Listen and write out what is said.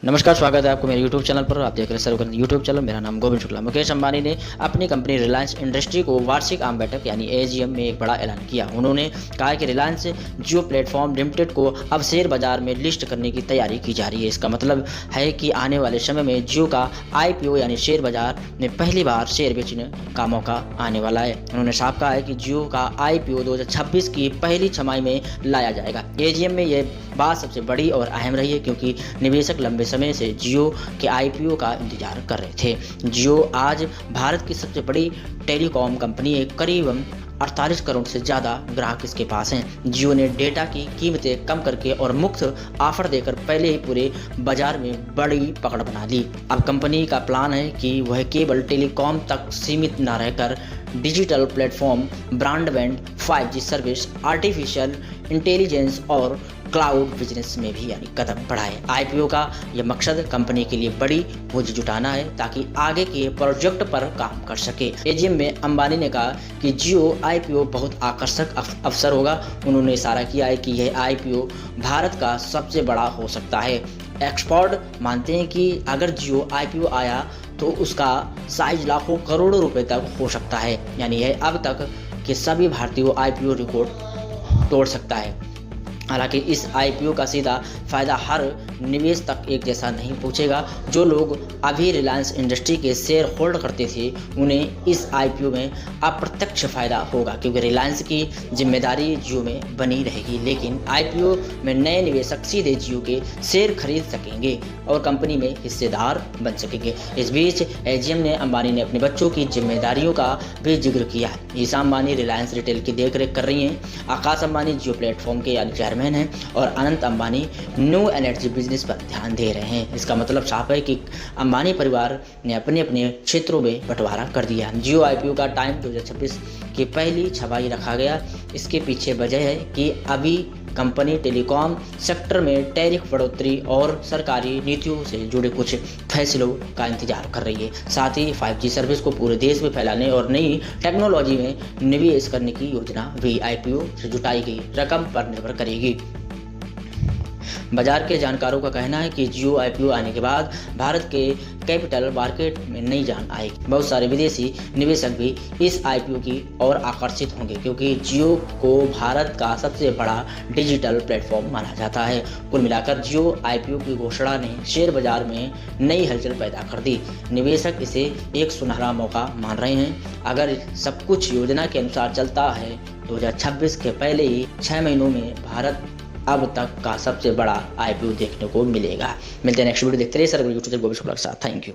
नमस्कार, स्वागत है आपको मेरे YouTube चैनल पर। आप देख रहे हैं सर्वगुण यूट्यूब चैनल। मेरा नाम गोविंद शुक्ला। मुकेश अंबानी ने अपनी कंपनी रिलायंस इंडस्ट्री को वार्षिक आम बैठक यानी AGM में एक बड़ा ऐलान किया। उन्होंने कहा कि रिलायंस जियो प्लेटफॉर्म लिमिटेड को अब शेयर बाजार में लिस्ट करने की तैयारी की जा रही है। इसका मतलब है कि आने वाले समय में जियो का IPO यानी शेयर बाजार में पहली बार शेयर बेचने का मौका आने वाला है। उन्होंने साफ कहा है कि जियो का IPO 2026 की पहली छमाही में लाया जाएगा। AGM में यह बात सबसे बड़ी और अहम रही है क्योंकि निवेशक लंबे समय से जियो के IPO का इंतजार कर रहे थे। जियो आज भारत की सबसे बड़ी टेलीकॉम कंपनी है। करीबन 48 करोड़ से ज़्यादा ग्राहक इसके पास हैं। जियो ने डेटा की कीमतें कम करके और मुफ्त ऑफर देकर पहले ही पूरे बाजार में बड़ी पकड़ बना ली। अब कंपनी का प्लान है कि वह केवल टेलीकॉम तक सीमित न रहकर digital platform, broadband, 5G service, artificial intelligence और क्लाउड बिजनेस में भी यानी कदम बढ़ाए। IPO का यह मकसद कंपनी के लिए बड़ी पूंजी जुटाना है ताकि आगे के प्रोजेक्ट पर काम कर सके। AGM में अंबानी ने कहा कि जियो IPO बहुत आकर्षक अवसर होगा। उन्होंने इशारा किया है कि यह IPO भारत का सबसे बड़ा हो सकता है। एक्सपर्ट मानते हैं कि अगर जियो IPO आया तो उसका साइज लाखों करोड़ों रुपए तक हो सकता है, यानी यह अब तक के सभी भारतीयों IPO रिकॉर्ड तोड़ सकता है। हालांकि इस IPO का सीधा फायदा हर निवेश तक एक जैसा नहीं पहुंचेगा। जो लोग अभी रिलायंस इंडस्ट्री के शेयर होल्ड करते थे उन्हें इस IPO में अप्रत्यक्ष फायदा होगा क्योंकि रिलायंस की जिम्मेदारी जियो में बनी रहेगी। लेकिन IPO में नए निवेशक सीधे जियो के शेयर खरीद सकेंगे और कंपनी में हिस्सेदार बन सकेंगे। इस बीच AGM ने अंबानी ने अपने बच्चों की जिम्मेदारियों का भी जिक्र किया। ईशा अंबानी रिलायंस रिटेल की देखरेख कर रही हैं, आकाश अंबानी जियो प्लेटफॉर्म के यानी चेयरमैन हैं और Anant Ambani new energy business पर ध्यान दे रहे हैं। इसका मतलब साफ है कि अंबानी परिवार ने अपने अपने क्षेत्रों में बंटवारा कर दिया। जियो IPO का टाइम 2026 की पहली छमाही रखा गया। इसके पीछे वजह है कि अभी कंपनी टेलीकॉम सेक्टर में टैरिफ बढ़ोतरी और सरकारी नीतियों से जुड़े कुछ फैसलों का इंतजार कर रही है। साथ ही 5G सर्विस को पूरे देश में फैलाने और नई टेक्नोलॉजी में निवेश करने की योजना भी IPO से जुटाई गई रकम पर निर्भर करेगी। बाजार के जानकारों का कहना है कि जियो IPO आने के बाद भारत के कैपिटल मार्केट में नई जान आएगी। बहुत सारे विदेशी निवेशक भी इस IPO की ओर आकर्षित होंगे क्योंकि जियो को भारत का सबसे बड़ा डिजिटल प्लेटफॉर्म माना जाता है। कुल मिलाकर जियो IPO की घोषणा ने शेयर बाजार में नई हलचल पैदा कर दी। निवेशक इसे एक सुनहरा मौका मान रहे हैं। अगर सब कुछ योजना के अनुसार चलता है 2026 के पहले ही 6 महीनों में भारत अब तक का सबसे बड़ा IPO देखने को मिलेगा। मिलते हैं नेक्स्ट वीडियो, देखते रहिए सर यूट्यूब गोविंद शुक्ला के साथ। Thank you.